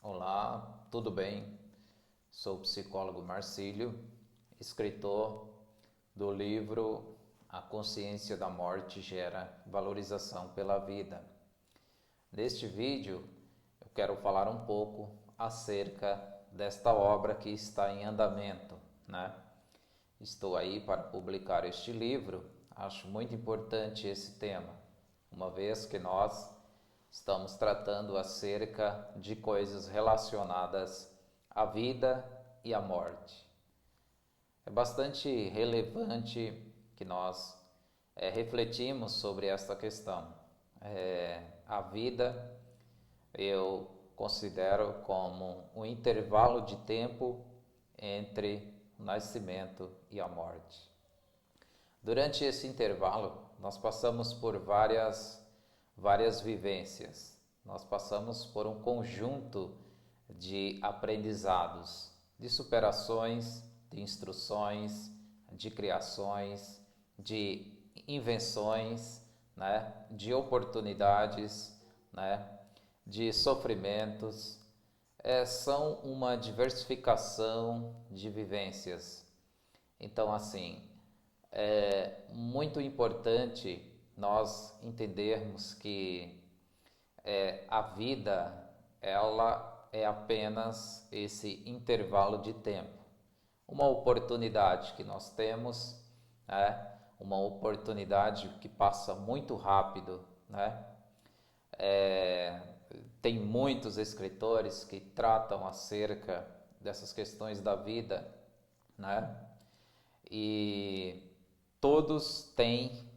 Olá, tudo bem? Sou o psicólogo Marcílio, escritor do livro A Consciência da Morte Gera Valorização pela Vida. Neste vídeo, eu quero falar um pouco acerca desta obra que está em andamento, né? Estou aí para publicar este livro. Acho muito importante esse tema, uma vez que nós estamos tratando acerca de coisas relacionadas à vida e à morte. É bastante relevante que nós refletimos sobre esta questão. A vida eu considero como um intervalo de tempo entre o nascimento e a morte. Durante esse intervalo, nós passamos por várias vivências. Nós passamos por um conjunto de aprendizados, de superações, de instruções, de criações, de invenções, né? De oportunidades, né? De sofrimentos. São uma diversificação de vivências. Então, assim, é muito importante nós entendermos que a vida ela é apenas esse intervalo de tempo, uma oportunidade que nós temos, né? Uma oportunidade que passa muito rápido, né? Tem muitos escritores que tratam acerca dessas questões da vida, né? E todos têm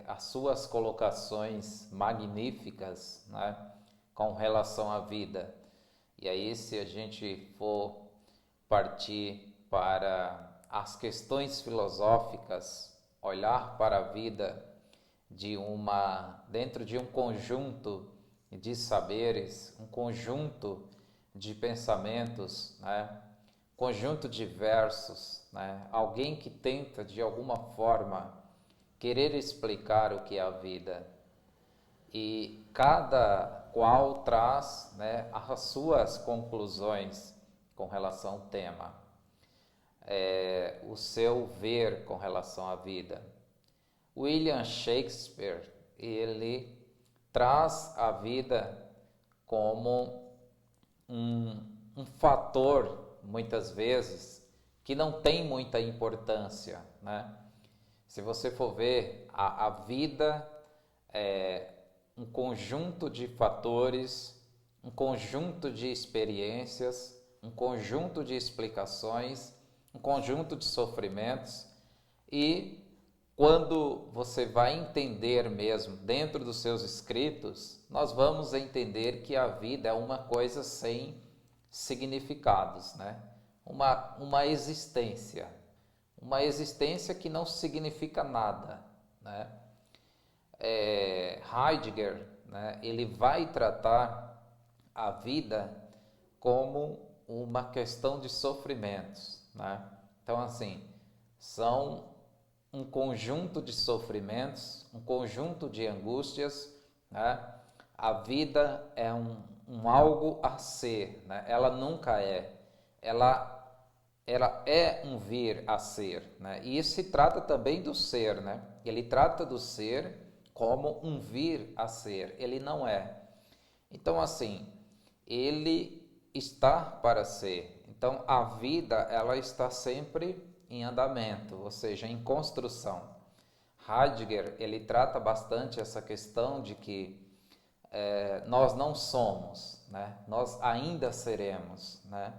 as suas colocações magníficas, né, com relação à vida. E aí, se a gente for partir para as questões filosóficas, olhar para a vida dentro de um conjunto de saberes, um conjunto de pensamentos, né, conjunto de versos, né, alguém que tenta de alguma forma querer explicar o que é a vida, e cada qual traz, né, as suas conclusões com relação ao tema, o seu ver com relação à vida. William Shakespeare, ele traz a vida como um fator, muitas vezes, que não tem muita importância, né? Se você for ver, a vida é um conjunto de fatores, um conjunto de experiências, um conjunto de explicações, um conjunto de sofrimentos, e quando você vai entender mesmo dentro dos seus escritos, nós vamos entender que a vida é uma coisa sem significados, né? Uma existência que não significa nada, né? Heidegger, né, ele vai tratar a vida como uma questão de sofrimentos, né? Então, assim, são um conjunto de sofrimentos, um conjunto de angústias, né? A vida é um algo a ser, né? Ela nunca é. Ela é um vir a ser, né? E isso se trata também do ser, né? Ele trata do ser como um vir a ser, ele não é. Então, assim, ele está para ser. Então, a vida, ela está sempre em andamento, ou seja, em construção. Heidegger, ele trata bastante essa questão de que nós não somos, né? Nós ainda seremos, né?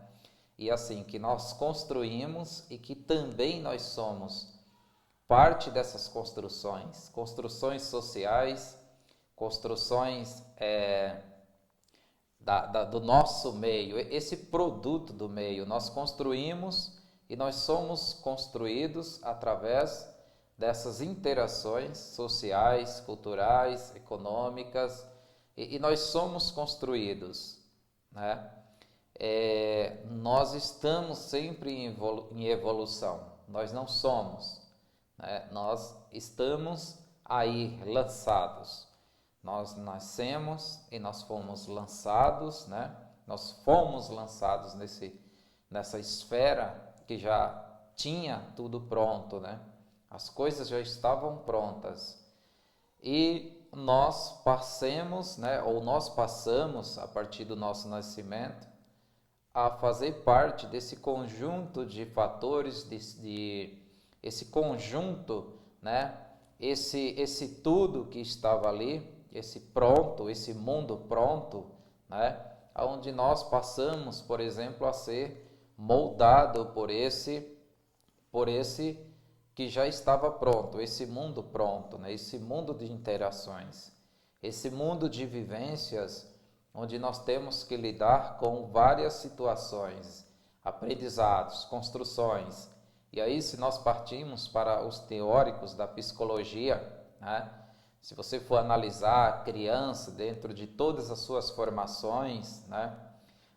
E assim, que nós construímos e que também nós somos parte dessas construções, construções sociais, construções do nosso meio, esse produto do meio, nós construímos e nós somos construídos através dessas interações sociais, culturais, econômicas, e nós somos construídos, né? Nós estamos sempre em evolução, nós não somos, né? Nós estamos aí lançados, nós nascemos e nós fomos lançados, né, Nós fomos lançados nessa esfera que já tinha tudo pronto, né? As coisas já estavam prontas. E nós passamos, né, ou nós passamos, a partir do nosso nascimento, a fazer parte desse conjunto de fatores, esse conjunto, né, esse tudo que estava ali, esse pronto, esse mundo pronto, né, onde nós passamos, por exemplo, a ser moldado por esse que já estava pronto, esse mundo pronto, né? Esse mundo de interações, esse mundo de vivências, onde nós temos que lidar com várias situações, aprendizados, construções. E aí, se nós partimos para os teóricos da psicologia, né? Se você for analisar a criança dentro de todas as suas formações, né?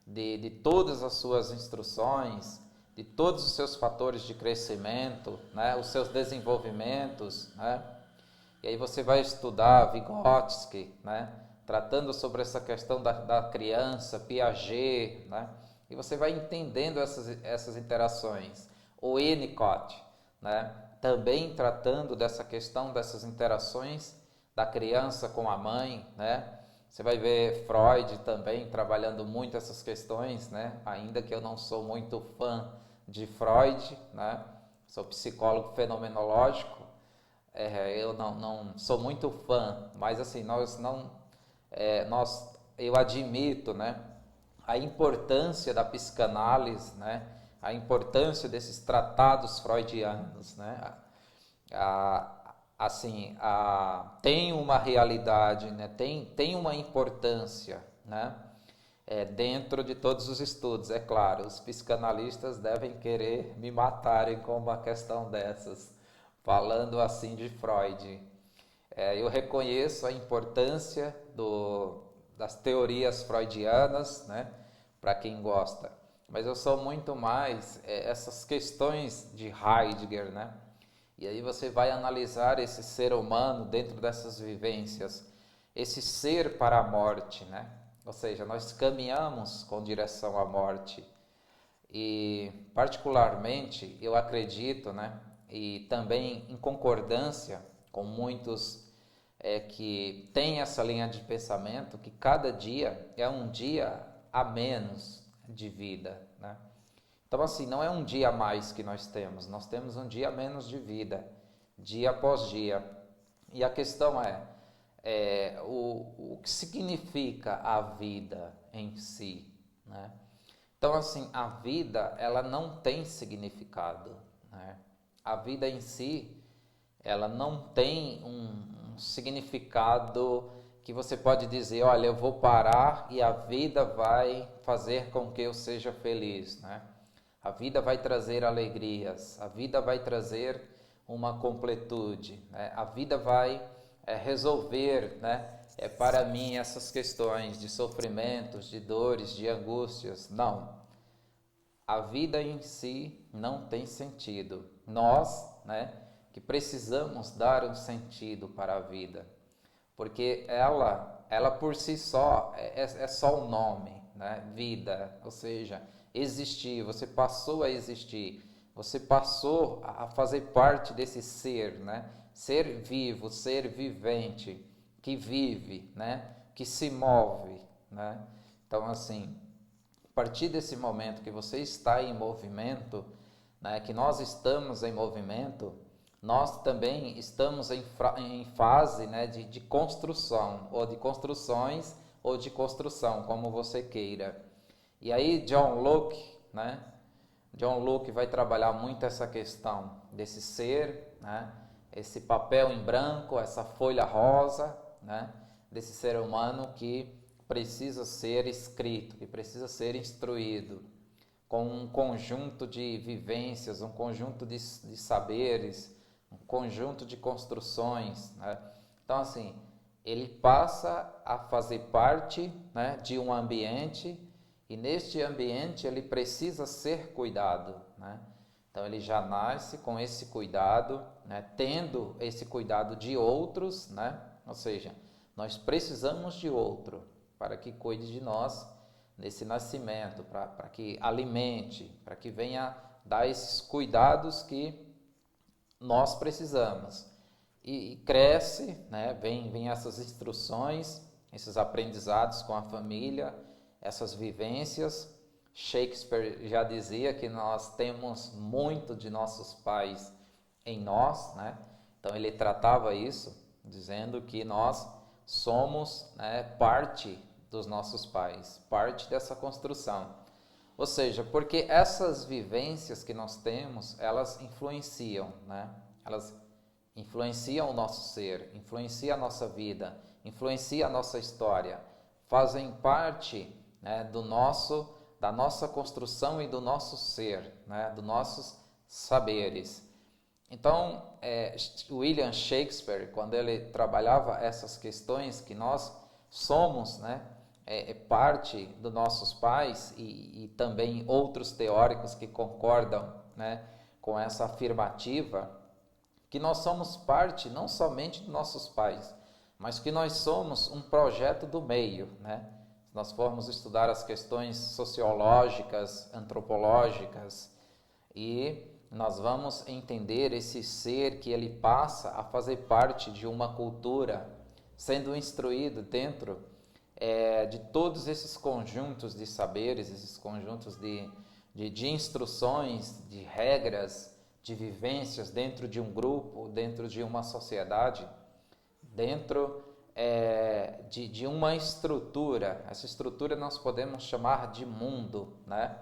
de todas as suas instruções, de todos os seus fatores de crescimento, né, os seus desenvolvimentos, né, e aí você vai estudar Vygotsky, né, tratando sobre essa questão da criança, Piaget, né, e você vai entendendo essas interações. O Winnicott, né, também tratando dessa questão dessas interações da criança com a mãe, né. Você vai ver Freud também trabalhando muito essas questões, né, ainda que eu não sou muito fã de Freud, né? Sou psicólogo fenomenológico, eu não sou muito fã, mas assim, eu admito, né, a importância da psicanálise, né, a importância desses tratados freudianos, né, tem uma realidade, né, tem uma importância, né, dentro de todos os estudos. É claro, os psicanalistas devem querer me matarem com uma questão dessas, falando assim de Freud. Eu reconheço a importância das teorias freudianas, né, para quem gosta, mas eu sou muito mais essas questões de Heidegger, né? E aí você vai analisar esse ser humano dentro dessas vivências, esse ser para a morte, né? Ou seja, nós caminhamos com direção à morte. E particularmente eu acredito, né, e também em concordância com muitos que têm essa linha de pensamento, que cada dia é um dia a menos de vida, né? Então assim, não é um dia a mais que nós temos um dia a menos de vida, dia após dia. E a questão o que significa a vida em si, né? Então assim, a vida ela não tem significado, né? A vida em si ela não tem um significado que você pode dizer, olha, eu vou parar e a vida vai fazer com que eu seja feliz, né? A vida vai trazer alegrias, a vida vai trazer uma completude, né? A vida vai resolver, né, para mim essas questões de sofrimentos, de dores, de angústias. Não. A vida em si não tem sentido. Nós, né, que precisamos dar um sentido para a vida, porque ela por si só é só um nome, né? Vida, ou seja, existir, você passou a existir, você passou a fazer parte desse ser, né? Ser vivo, ser vivente, que vive, né? Que se move, né? Então assim, a partir desse momento que você está em movimento, né? Que nós estamos em movimento, nós também estamos em fase, né, de construção, ou de construções, ou de construção, como você queira. E aí John Locke, né? John Locke vai trabalhar muito essa questão desse ser, né? Esse papel em branco, essa folha rosa, né? Desse ser humano que precisa ser escrito, que precisa ser instruído, com um conjunto de vivências, um conjunto de saberes, um conjunto de construções, né? Então assim, ele passa a fazer parte, né, de um ambiente, e neste ambiente ele precisa ser cuidado, né? Então ele já nasce com esse cuidado, né, tendo esse cuidado de outros, né? Ou seja, nós precisamos de outro para que cuide de nós nesse nascimento, para que alimente, para que venha dar esses cuidados que nós precisamos. E cresce, né? Vem essas instruções, esses aprendizados com a família, essas vivências. Shakespeare já dizia que nós temos muito de nossos pais em nós, né? Então ele tratava isso, dizendo que nós somos, né, parte dos nossos pais, parte dessa construção. Ou seja, porque essas vivências que nós temos, elas influenciam, né? Elas influenciam o nosso ser, influenciam a nossa vida, influenciam a nossa história, fazem parte, né, da nossa construção e do nosso ser, né, dos nossos saberes. Então, William Shakespeare, quando ele trabalhava essas questões que nós somos, né, parte dos nossos pais e também outros teóricos que concordam, né, com essa afirmativa, que nós somos parte não somente dos nossos pais, mas que nós somos um projeto do meio, né? Se nós formos estudar as questões sociológicas, antropológicas, e nós vamos entender esse ser que ele passa a fazer parte de uma cultura, sendo instruído dentro de todos esses conjuntos de saberes, esses conjuntos de instruções, de regras, de vivências dentro de um grupo, dentro de uma sociedade, dentro de uma estrutura. Essa estrutura nós podemos chamar de mundo, né?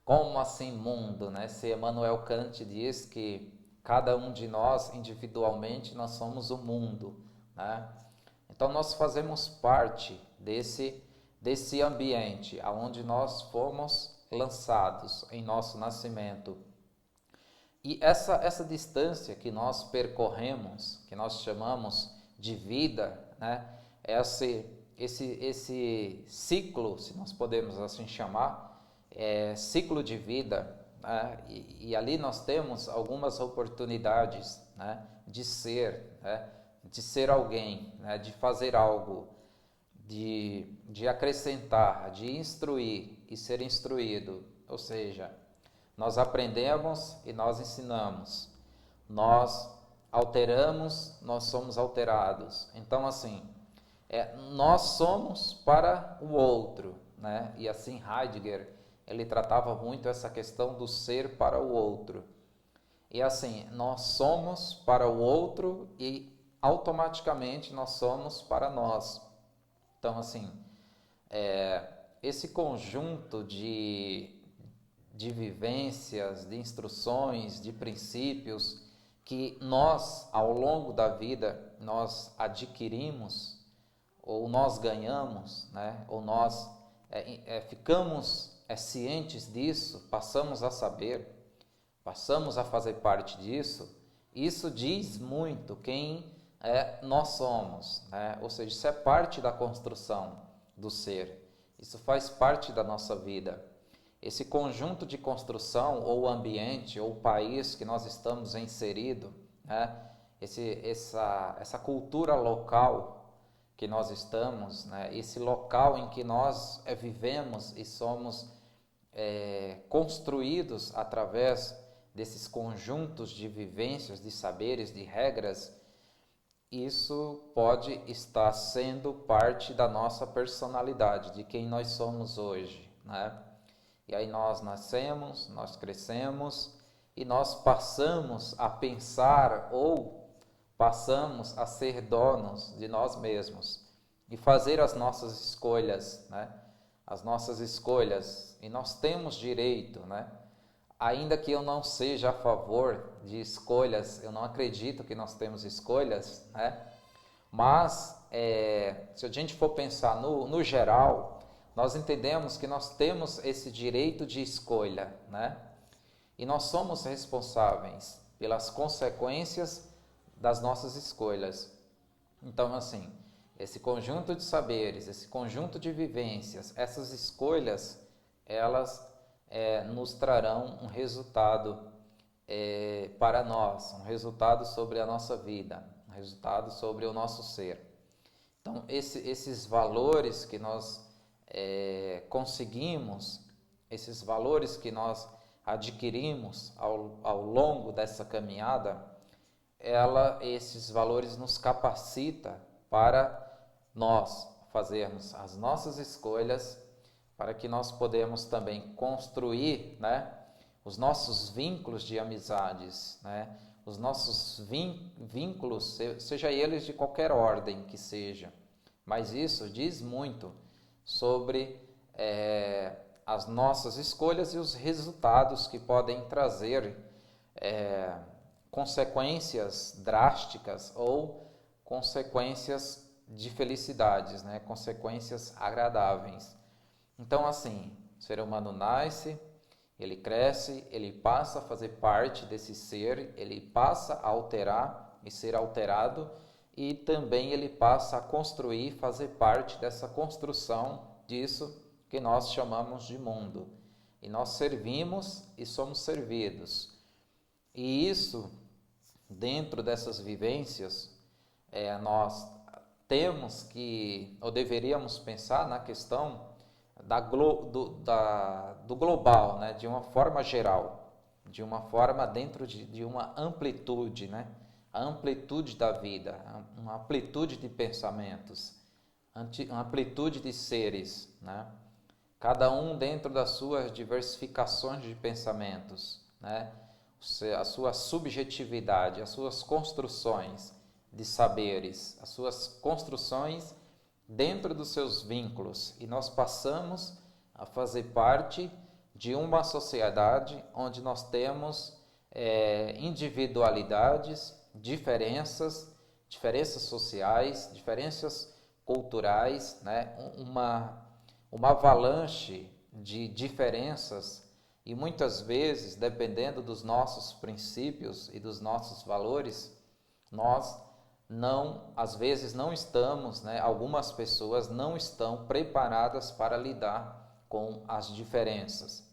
Como assim mundo, né? Se Immanuel Kant diz que cada um de nós, individualmente, nós somos o mundo, né? Então nós fazemos parte desse ambiente aonde nós fomos lançados em nosso nascimento. E essa distância que nós percorremos, que nós chamamos de vida, né? Esse ciclo, se nós podemos assim chamar, ciclo de vida, né? E ali nós temos algumas oportunidades, né, de ser, né, de ser alguém, né, de fazer algo, de acrescentar, de instruir e ser instruído. Ou seja, nós aprendemos e nós ensinamos, nós alteramos, nós somos alterados. Então, assim, nós somos para o outro, né? E assim Heidegger, ele tratava muito essa questão do ser para o outro. E assim, nós somos para o outro e automaticamente nós somos para nós. Então, assim, esse conjunto de vivências, de instruções, de princípios que nós, ao longo da vida, nós adquirimos, ou nós ganhamos, né? Ou nós ficamos cientes disso, passamos a saber, passamos a fazer parte disso. Isso diz muito quem nós somos, né? Ou seja, isso é parte da construção do ser, isso faz parte da nossa vida. Esse conjunto de construção, ou ambiente, ou país que nós estamos inserido, né? Essa cultura local que nós estamos, né? Esse local em que nós vivemos e somos construídos através desses conjuntos de vivências, de saberes, de regras, isso pode estar sendo parte da nossa personalidade, de quem nós somos hoje, né? E aí nós nascemos, nós crescemos e nós passamos a pensar ou passamos a ser donos de nós mesmos e fazer as nossas escolhas, né? As nossas escolhas. E nós temos direito, né? Ainda que eu não seja a favor de escolhas, eu não acredito que nós temos escolhas, né? Mas, se a gente for pensar no geral, nós entendemos que nós temos esse direito de escolha, né? E nós somos responsáveis pelas consequências das nossas escolhas. Então, assim, esse conjunto de saberes, esse conjunto de vivências, essas escolhas, elas nos trarão um resultado para nós, um resultado sobre a nossa vida, um resultado sobre o nosso ser. Então, esses valores que nós conseguimos, esses valores que nós adquirimos ao longo dessa caminhada, esses valores nos capacita para nós fazermos as nossas escolhas, para que nós podemos também construir, né, os nossos vínculos de amizades, né, os nossos vínculos, seja eles de qualquer ordem que seja. Mas isso diz muito sobre as nossas escolhas e os resultados que podem trazer consequências drásticas ou consequências de felicidades, né? Consequências agradáveis. Então, assim, o ser humano nasce, ele cresce, ele passa a fazer parte desse ser, ele passa a alterar e ser alterado, e também ele passa a construir, fazer parte dessa construção disso que nós chamamos de mundo. E nós servimos e somos servidos. E isso, dentro dessas vivências, nós temos que, ou deveríamos pensar na questão do global, né? De uma forma geral, de uma forma dentro de uma amplitude, né? A amplitude da vida, uma amplitude de pensamentos, uma amplitude de seres, né? Cada um dentro das suas diversificações de pensamentos, né? A sua subjetividade, as suas construções de saberes, as suas construções dentro dos seus vínculos. E nós passamos a fazer parte de uma sociedade onde nós temos individualidades, diferenças sociais, diferenças culturais, né? Uma avalanche de diferenças, e muitas vezes, dependendo dos nossos princípios e dos nossos valores, nós às vezes não estamos, né? Algumas pessoas não estão preparadas para lidar com as diferenças.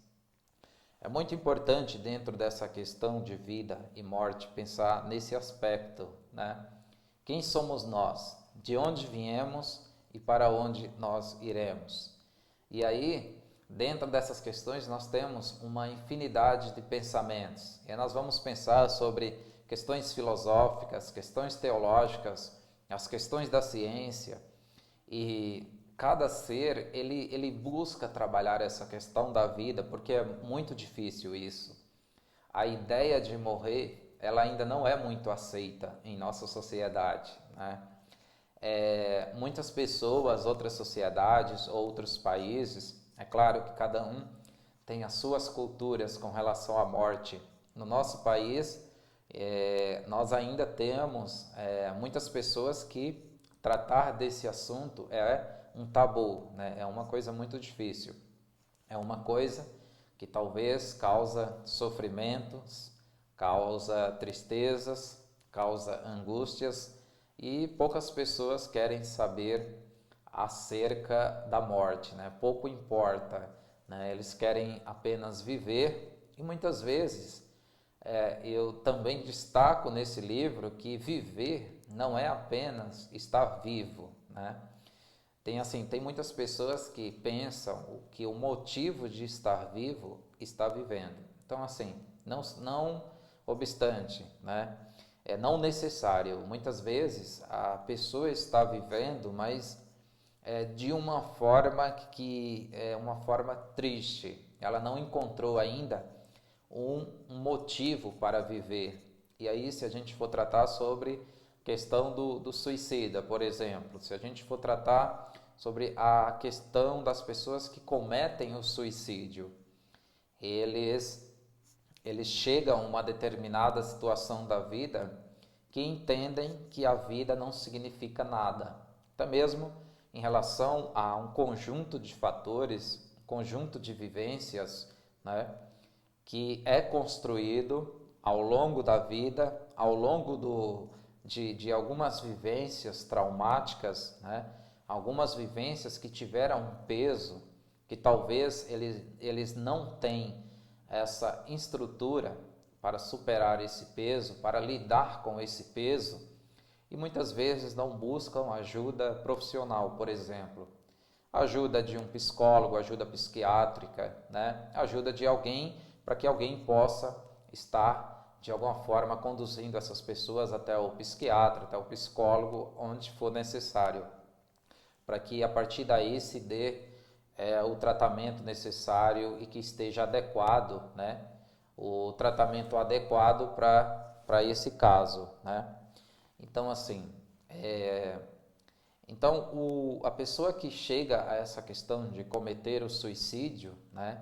É muito importante, dentro dessa questão de vida e morte, pensar nesse aspecto, né? Quem somos nós? De onde viemos e para onde nós iremos? E aí, dentro dessas questões, nós temos uma infinidade de pensamentos. E nós vamos pensar sobre questões filosóficas, questões teológicas, as questões da ciência. E cada ser, ele busca trabalhar essa questão da vida, porque é muito difícil isso. A ideia de morrer, ela ainda não é muito aceita em nossa sociedade, né? Muitas pessoas, outras sociedades, outros países, é claro que cada um tem as suas culturas com relação à morte. No nosso país, nós ainda temos muitas pessoas que tratar desse assunto é um tabu, né? É uma coisa muito difícil. É uma coisa que talvez causa sofrimentos, causa tristezas, causa angústias, e poucas pessoas querem saber acerca da morte, né? Pouco importa, né? Eles querem apenas viver, e muitas vezes eu também destaco nesse livro que viver não é apenas estar vivo, né? Tem muitas pessoas que pensam que o motivo de estar vivo está vivendo. Então, assim, não obstante, né? É não necessário. Muitas vezes a pessoa está vivendo, mas de uma forma que é uma forma triste. Ela não encontrou ainda um motivo para viver. E aí, se a gente for tratar sobre questão do suicida, por exemplo, se a gente for tratar sobre a questão das pessoas que cometem o suicídio, eles chegam a uma determinada situação da vida que entendem que a vida não significa nada. Até mesmo em relação a um conjunto de fatores, um conjunto de vivências, né, que é construído ao longo da vida, ao longo de algumas vivências traumáticas, né, algumas vivências que tiveram um peso, que talvez eles não têm essa estrutura para superar esse peso, para lidar com esse peso, e muitas vezes não buscam ajuda profissional, por exemplo. ajuda de um psicólogo, ajuda psiquiátrica, né? Ajuda de alguém para que alguém possa estar de alguma forma conduzindo essas pessoas até o psiquiatra, até o psicólogo, onde for necessário, para que a partir daí se dê o tratamento necessário e que esteja adequado, né? O tratamento adequado para esse caso, né? Então, assim, a pessoa que chega a essa questão de cometer o suicídio, né?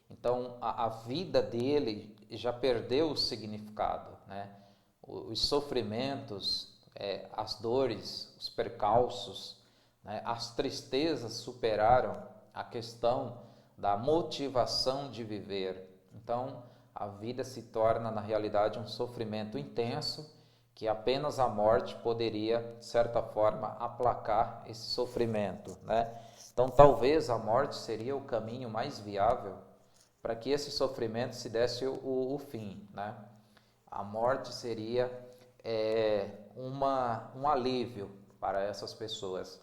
Então, a vida dele já perdeu o significado, né? Os sofrimentos, as dores, os percalços, né? As tristezas superaram a questão da motivação de viver. Então, a vida se torna, na realidade, um sofrimento intenso que apenas a morte poderia, de certa forma, aplacar esse sofrimento, né? Então, talvez a morte seria o caminho mais viável para que esse sofrimento se desse o fim, né? A morte seria um alívio para essas pessoas.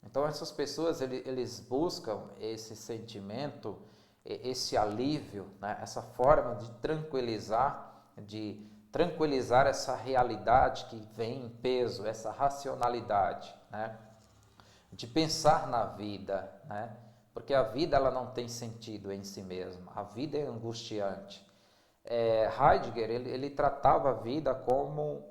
Então, essas pessoas, eles buscam esse sentimento, esse alívio, né? Essa forma de tranquilizar essa realidade que vem em peso, essa racionalidade, né? De pensar na vida, né? Porque a vida ela não tem sentido em si mesma, a vida é angustiante. Heidegger ele tratava a vida como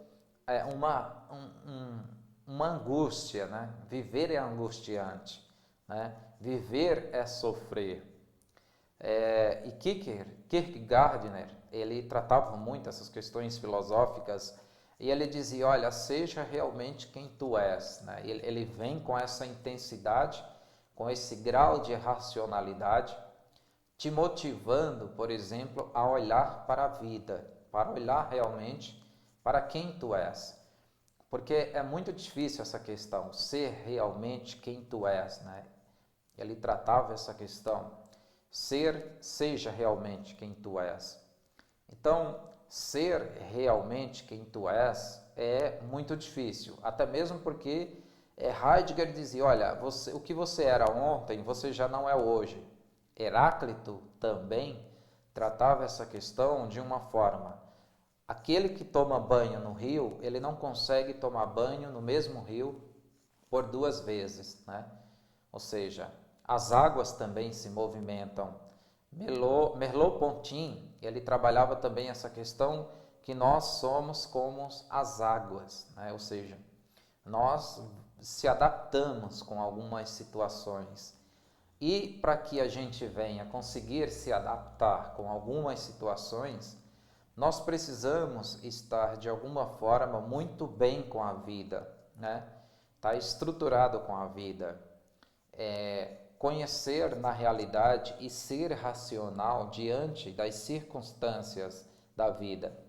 uma angústia, né? Viver é angustiante, né? Viver é sofrer. E Kierkegaard, ele tratava muito essas questões filosóficas e ele dizia, olha, seja realmente quem tu és, né? Ele vem com essa intensidade, com esse grau de racionalidade, te motivando, por exemplo, a olhar para a vida, para olhar realmente para quem tu és. Porque é muito difícil essa questão, ser realmente quem tu és, né? Ele tratava essa questão, seja realmente quem tu és. Então, ser realmente quem tu és é muito difícil, até mesmo porque Heidegger dizia, olha, o que você era ontem, você já não é hoje. Heráclito também tratava essa questão de uma forma. Aquele que toma banho no rio, ele não consegue tomar banho no mesmo rio por 2 vezes, né? Ou seja, as águas também se movimentam. Merleau-Ponty, ele trabalhava também essa questão que nós somos como as águas, né? Ou seja, nós se adaptamos com algumas situações. E para que a gente venha conseguir se adaptar com algumas situações, nós precisamos estar de alguma forma muito bem com a vida, né? Tá estruturado com a vida, conhecer na realidade e ser racional diante das circunstâncias da vida,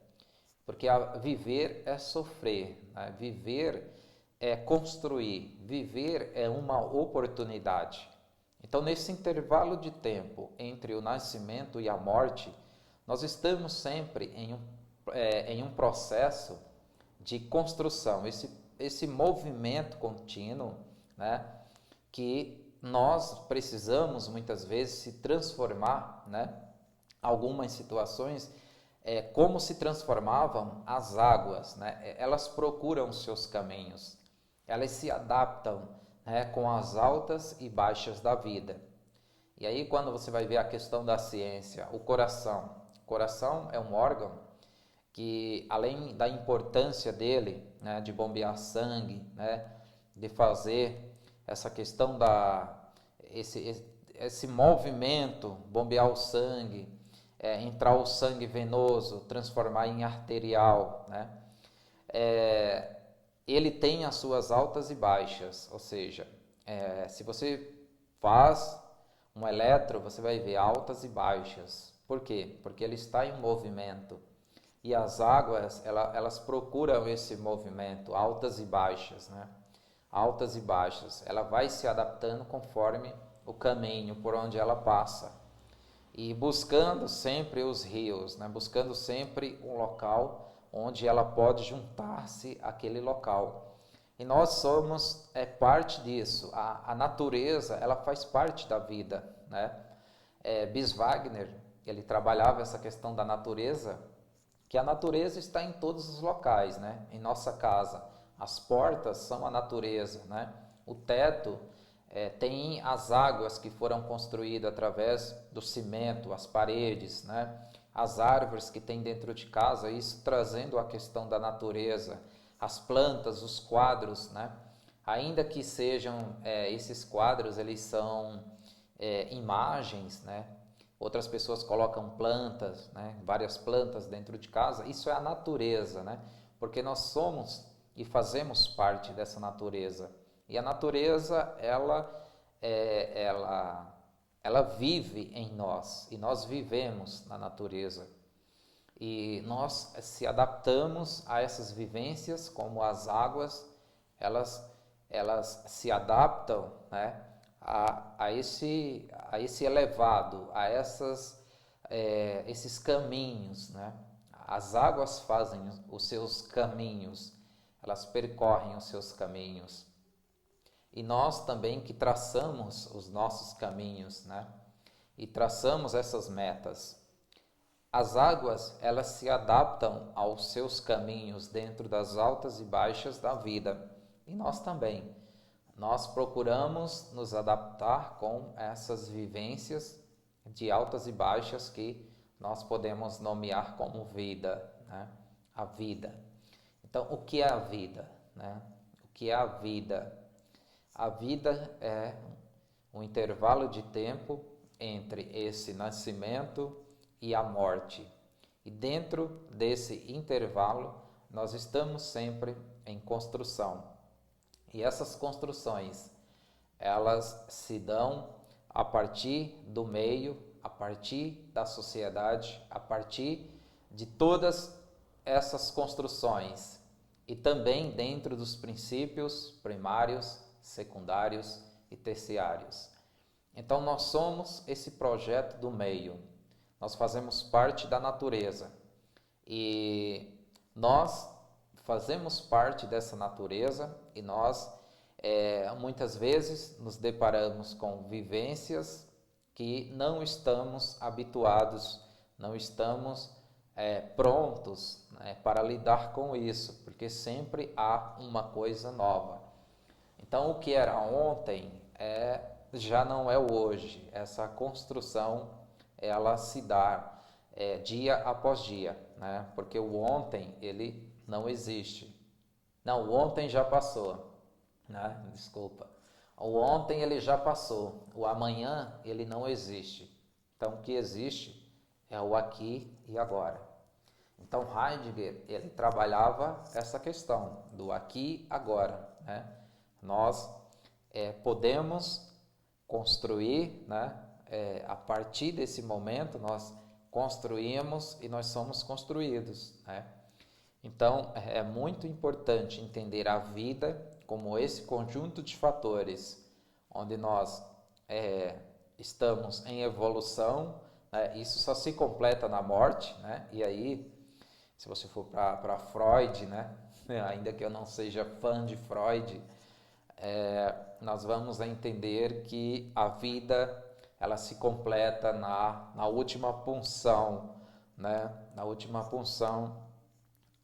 porque viver é sofrer, né? Viver é construir, viver é uma oportunidade. Então, nesse intervalo de tempo entre o nascimento e a morte, nós estamos sempre em um processo de construção, esse movimento contínuo, né, que nós precisamos muitas vezes se transformar, né, algumas situações, como se transformavam as águas, né, elas procuram seus caminhos, elas se adaptam, né, com as altas e baixas da vida. E aí quando você vai ver a questão da ciência, o coração é um órgão que, além da importância dele, né, de bombear sangue, né, de fazer essa questão esse movimento, bombear o sangue, entrar o sangue venoso, transformar em arterial, né, ele tem as suas altas e baixas, ou seja, se você faz um elétron, você vai ver altas e baixas. Por quê? Porque ele está em movimento. E as águas, elas procuram esse movimento, altas e baixas, né? Altas e baixas. Ela vai se adaptando conforme o caminho por onde ela passa. E buscando sempre os rios, né? Buscando sempre um local onde ela pode juntar-se àquele local. E nós somos parte disso. A natureza, ela faz parte da vida, né? Bis Wagner, ele trabalhava essa questão da natureza, que a natureza está em todos os locais, né? Em nossa casa, as portas são a natureza, né? O teto tem as águas que foram construídas através do cimento, as paredes, né? As árvores que tem dentro de casa, isso trazendo a questão da natureza, as plantas, os quadros, né? Ainda que sejam esses quadros, eles são imagens, né? Outras pessoas colocam plantas, né? Várias plantas dentro de casa. Isso é a natureza, né? Porque nós somos e fazemos parte dessa natureza. E a natureza, ela vive em nós e nós vivemos na natureza. E nós se adaptamos a essas vivências, como as águas, elas se adaptam, né, a esse elevado, a esses caminhos, né? As águas fazem os seus caminhos, elas percorrem os seus caminhos. E nós também que traçamos os nossos caminhos, né? E traçamos essas metas. As águas, elas se adaptam aos seus caminhos dentro das altas e baixas da vida. E nós também. Nós procuramos nos adaptar com essas vivências de altas e baixas que nós podemos nomear como vida, né? A vida. Então, o que é a vida, né? O que é a vida? A vida é um intervalo de tempo entre esse nascimento e a morte. E dentro desse intervalo, nós estamos sempre em construção. E essas construções, elas se dão a partir do meio, a partir da sociedade, a partir de todas essas construções. E também dentro dos princípios primários, secundários e terciários. Então nós somos esse projeto do meio. Nós fazemos parte da natureza e nós fazemos parte dessa natureza e nós muitas vezes nos deparamos com vivências que não estamos habituados, não estamos prontos, né, para lidar com isso, porque sempre há uma coisa nova. Então, o que era ontem já não é o hoje. Essa construção, ela se dá dia após dia, né? Porque o ontem, ele não existe. Não, o ontem já passou, né? Desculpa. O ontem, ele já passou. O amanhã, ele não existe. Então, o que existe é o aqui e agora. Então, Heidegger, ele trabalhava essa questão do aqui e agora, né? Nós podemos construir, né? A partir desse momento nós construímos e nós somos construídos, né? Então é muito importante entender a vida como esse conjunto de fatores onde nós estamos em evolução, né? Isso só se completa na morte, né? E aí, se você for para Freud, né? Ainda que eu não seja fã de Freud, nós vamos entender que a vida, ela se completa na última punção, né? Na última punção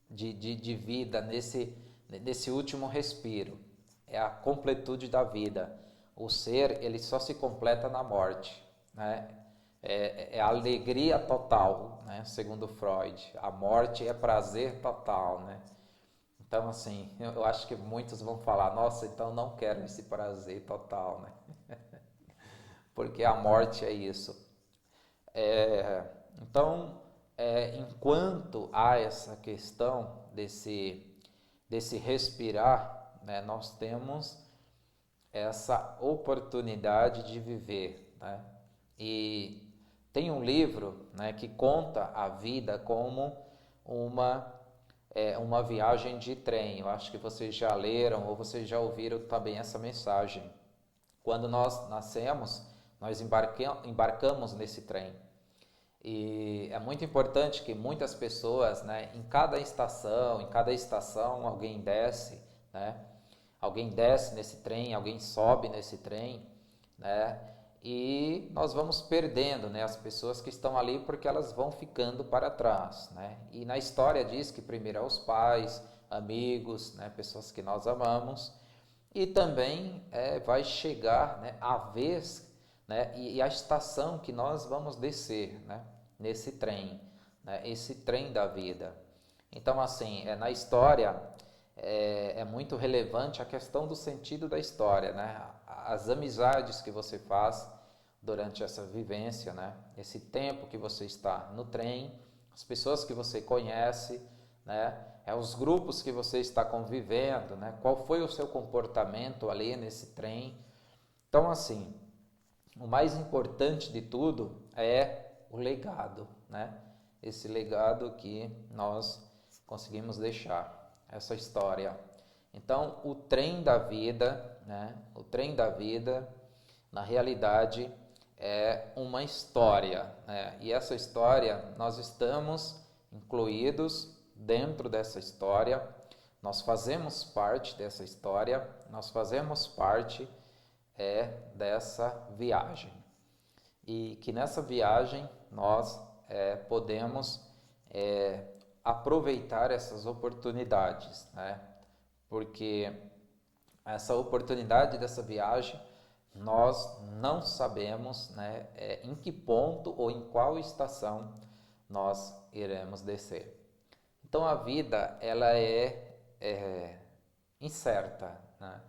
de vida, nesse último respiro. É a completude da vida. O ser, ele só se completa na morte, né? É a alegria total, né? Segundo Freud. A morte é prazer total, né? Então, assim, eu acho que muitos vão falar, nossa, então não quero esse prazer total, né? Porque a morte é isso. Então, enquanto há essa questão desse respirar, né, nós temos essa oportunidade de viver, né? E tem um livro, né, que conta a vida como uma viagem de trem. Eu acho que vocês já leram ou vocês já ouviram também essa mensagem. Quando nós nascemos, nós embarcamos nesse trem. E é muito importante que muitas pessoas, né, em cada estação alguém desce, né? alguém desce nesse trem, alguém sobe nesse trem, né? E nós vamos perdendo, né, as pessoas que estão ali porque elas vão ficando para trás, né? E na história diz que primeiro é os pais, amigos, né, pessoas que nós amamos, e também vai chegar, né, a vez, né, e a estação que nós vamos descer, né, nesse trem, né, esse trem da vida. Então, assim, na história é muito relevante a questão do sentido da história, né? As amizades que você faz durante essa vivência, né? Esse tempo que você está no trem, as pessoas que você conhece, né? Os grupos que você está convivendo, né? Qual foi o seu comportamento ali nesse trem? Então, assim, o mais importante de tudo é o legado, né? Esse legado que nós conseguimos deixar, essa história. Então, o trem da vida, né? O trem da vida, na realidade, é uma história, né? E essa história, nós estamos incluídos dentro dessa história, nós fazemos parte dessa história, nós fazemos parte dessa viagem. E que nessa viagem nós podemos aproveitar essas oportunidades, né? Porque essa oportunidade dessa viagem nós não sabemos, né, em que ponto ou em qual estação nós iremos descer. Então a vida ela é incerta, né?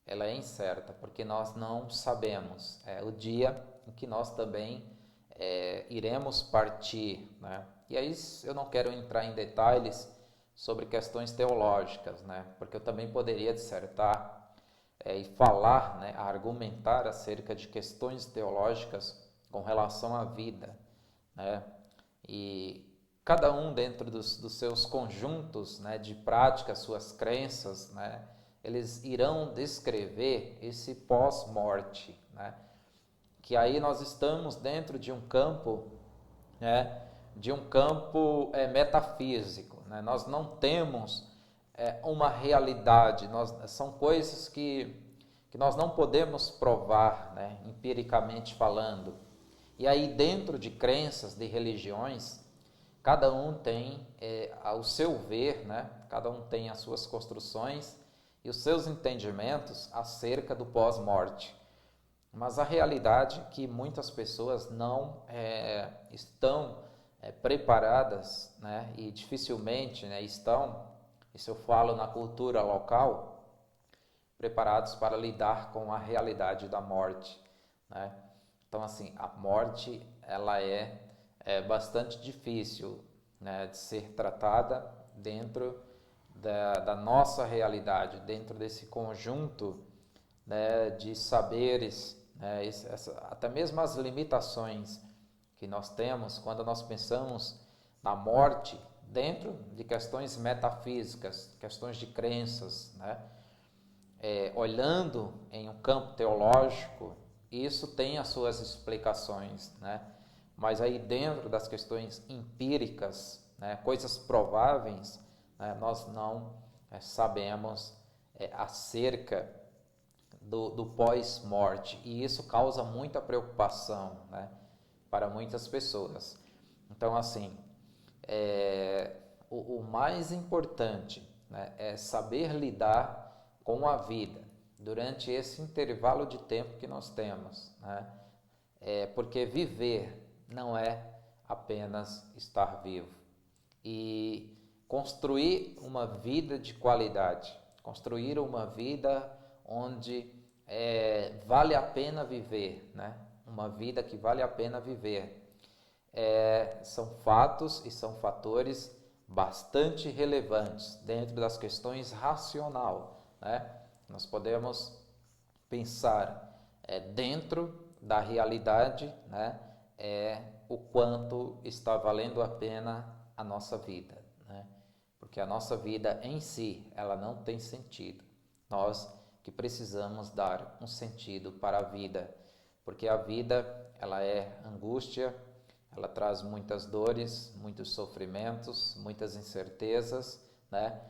Ela é incerta porque nós não sabemos o dia em que nós também iremos partir, né? E aí eu não quero entrar em detalhes sobre questões teológicas, né? Porque eu também poderia dissertar e falar, né, argumentar acerca de questões teológicas com relação à vida, né? E cada um dentro dos seus conjuntos, né, de práticas, suas crenças, né, eles irão descrever esse pós-morte, né? Que aí nós estamos dentro de um campo, né, metafísico, né? Nós não temos uma realidade, são coisas que nós não podemos provar, né, empiricamente falando. E aí dentro de crenças, de religiões, cada um tem o seu ver, né? Cada um tem as suas construções e os seus entendimentos acerca do pós-morte. Mas a realidade é que muitas pessoas não estão preparadas, né? E dificilmente, né, estão, isso eu falo na cultura local, preparados para lidar com a realidade da morte, né? Então, assim, a morte ela é bastante difícil, né, de ser tratada dentro da nossa realidade, dentro desse conjunto, né, de saberes, né, até mesmo as limitações que nós temos quando nós pensamos na morte dentro de questões metafísicas, questões de crenças, né? Olhando em um campo teológico, isso tem as suas explicações, né? Mas aí dentro das questões empíricas, né, coisas prováveis, né, nós não sabemos acerca do pós-morte, e isso causa muita preocupação, né, para muitas pessoas. Então, assim, o mais importante, né, é saber lidar com a vida durante esse intervalo de tempo que nós temos, né? Porque viver não é apenas estar vivo. E construir uma vida de qualidade, construir uma vida onde vale a pena viver, né? Uma vida que vale a pena viver. São fatos e são fatores bastante relevantes dentro das questões racional, né? Nós podemos pensar dentro da realidade, né? O quanto está valendo a pena a nossa vida, né? Porque a nossa vida em si, ela não tem sentido. Nós que precisamos dar um sentido para a vida, porque a vida, ela é angústia, ela traz muitas dores, muitos sofrimentos, muitas incertezas, né?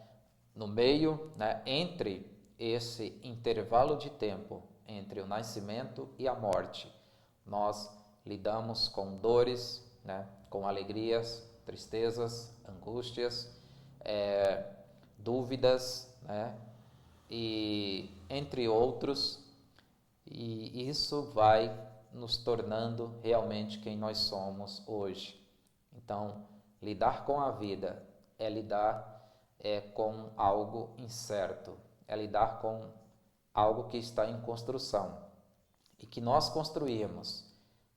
No meio, né, entre esse intervalo de tempo entre o nascimento e a morte, nós lidamos com dores, né, com alegrias, tristezas, angústias, dúvidas, né, e entre outros, e isso vai nos tornando realmente quem nós somos hoje. Então, lidar com a vida é lidar com algo incerto, é lidar com algo que está em construção e que nós construímos,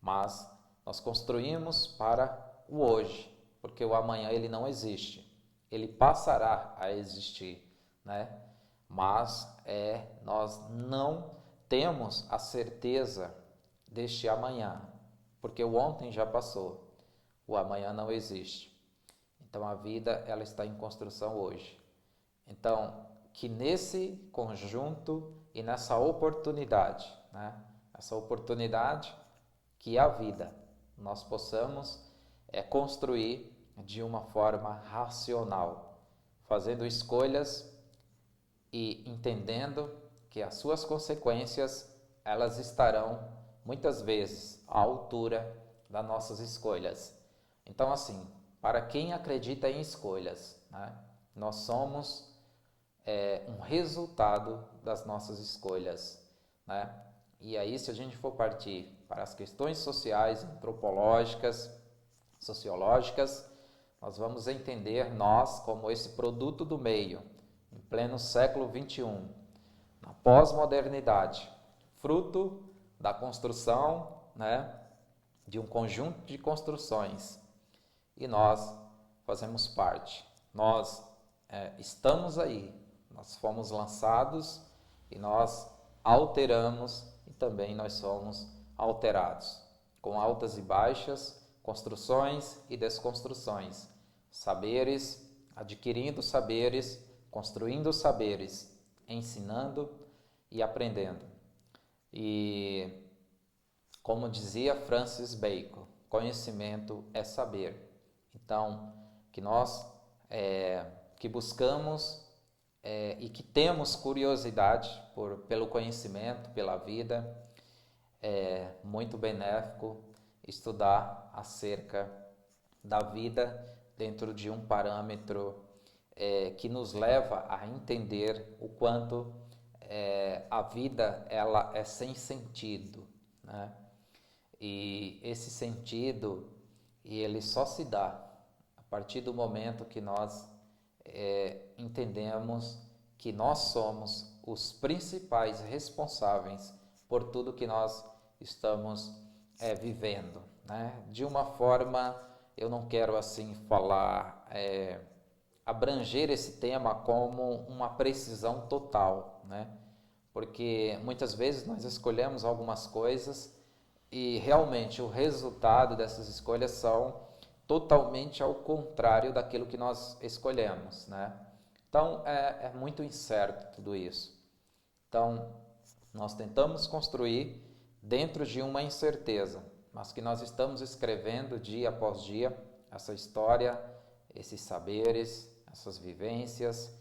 mas nós construímos para o hoje, porque o amanhã ele não existe, ele passará a existir, né? Mas nós não temos a certeza deste amanhã, porque o ontem já passou, o amanhã não existe. Então a vida ela está em construção hoje. Então que nesse conjunto e nessa oportunidade, né, essa oportunidade que é a vida, nós possamos construir de uma forma racional, fazendo escolhas e entendendo que as suas consequências elas estarão muitas vezes à altura das nossas escolhas. Então assim, para quem acredita em escolhas, né, nós somos um resultado das nossas escolhas, né? E aí, se a gente for partir para as questões sociais, antropológicas, sociológicas, nós vamos entender nós como esse produto do meio, em pleno século XXI, na pós-modernidade, fruto da construção, né, de um conjunto de construções. E nós fazemos parte, nós estamos aí, nós fomos lançados e nós alteramos e também nós somos alterados, com altas e baixas, construções e desconstruções, saberes, adquirindo saberes, construindo saberes, ensinando e aprendendo. E como dizia Francis Bacon, conhecimento é saber. Então, que nós que buscamos e que temos curiosidade pelo conhecimento, pela vida, é muito benéfico estudar acerca da vida dentro de um parâmetro que nos leva a entender o quanto a vida ela é sem sentido, né? E esse sentido ele só se dá a partir do momento que nós entendemos que nós somos os principais responsáveis por tudo que nós estamos vivendo, né? De uma forma, eu não quero assim falar, abranger esse tema como uma precisão total, né? Porque muitas vezes nós escolhemos algumas coisas e realmente o resultado dessas escolhas são totalmente ao contrário daquilo que nós escolhemos, né? Então é muito incerto tudo isso. Então nós tentamos construir dentro de uma incerteza, mas que nós estamos escrevendo dia após dia essa história, esses saberes, essas vivências,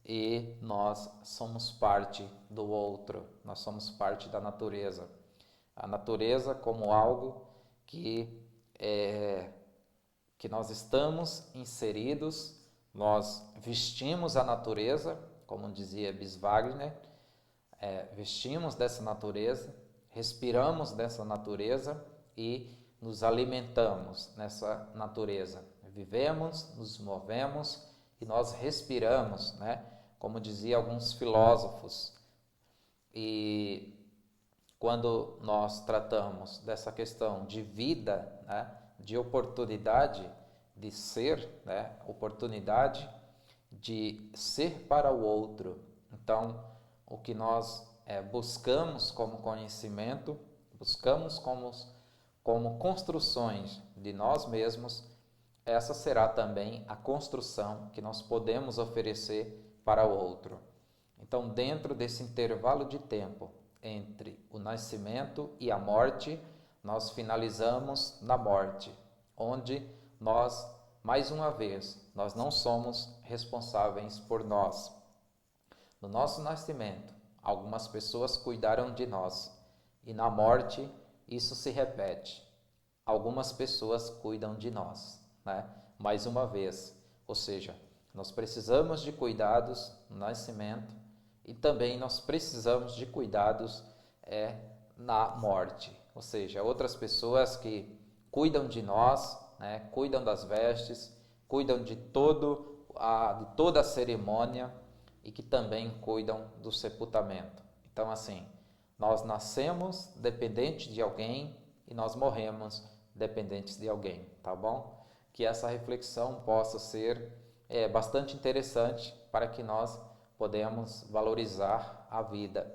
e nós somos parte do outro, nós somos parte da natureza. A natureza como algo que nós estamos inseridos, nós vestimos a natureza, como dizia Biswagner, vestimos dessa natureza, respiramos dessa natureza e nos alimentamos nessa natureza. Vivemos, nos movemos e nós respiramos, né? Como diziam alguns filósofos. E quando nós tratamos dessa questão de vida, né? De oportunidade de ser, né? Oportunidade de ser para o outro. Então, o que nós buscamos como conhecimento, buscamos como construções de nós mesmos, essa será também a construção que nós podemos oferecer para o outro. Então, dentro desse intervalo de tempo entre o nascimento e a morte, nós finalizamos na morte, onde nós, mais uma vez, nós não somos responsáveis por nós. No nosso nascimento, algumas pessoas cuidaram de nós, e na morte isso se repete. Algumas pessoas cuidam de nós, né? Mais uma vez, ou seja, nós precisamos de cuidados no nascimento e também nós precisamos de cuidados na morte, ou seja, outras pessoas que cuidam de nós, né? Cuidam das vestes, cuidam de toda a cerimônia e que também cuidam do sepultamento. Então, assim, nós nascemos dependentes de alguém e nós morremos dependentes de alguém, tá bom? Que essa reflexão possa ser bastante interessante para que nós podemos valorizar a vida,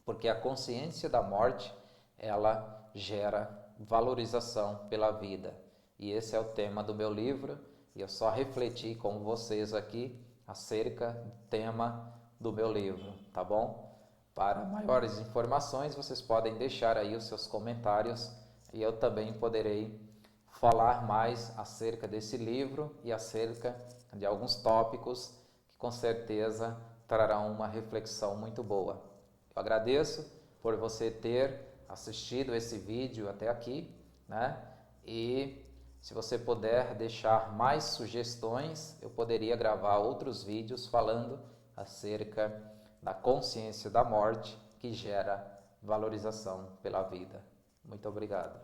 porque a consciência da morte, ela gera valorização pela vida. E esse é o tema do meu livro, e eu só refleti com vocês aqui acerca do tema do meu livro, tá bom? Para maiores informações, vocês podem deixar aí os seus comentários e eu também poderei falar mais acerca desse livro e acerca de alguns tópicos que com certeza trarão uma reflexão muito boa. Eu agradeço por você ter assistido esse vídeo até aqui, né? E se você puder deixar mais sugestões, eu poderia gravar outros vídeos falando acerca da consciência da morte que gera valorização pela vida. Muito obrigado.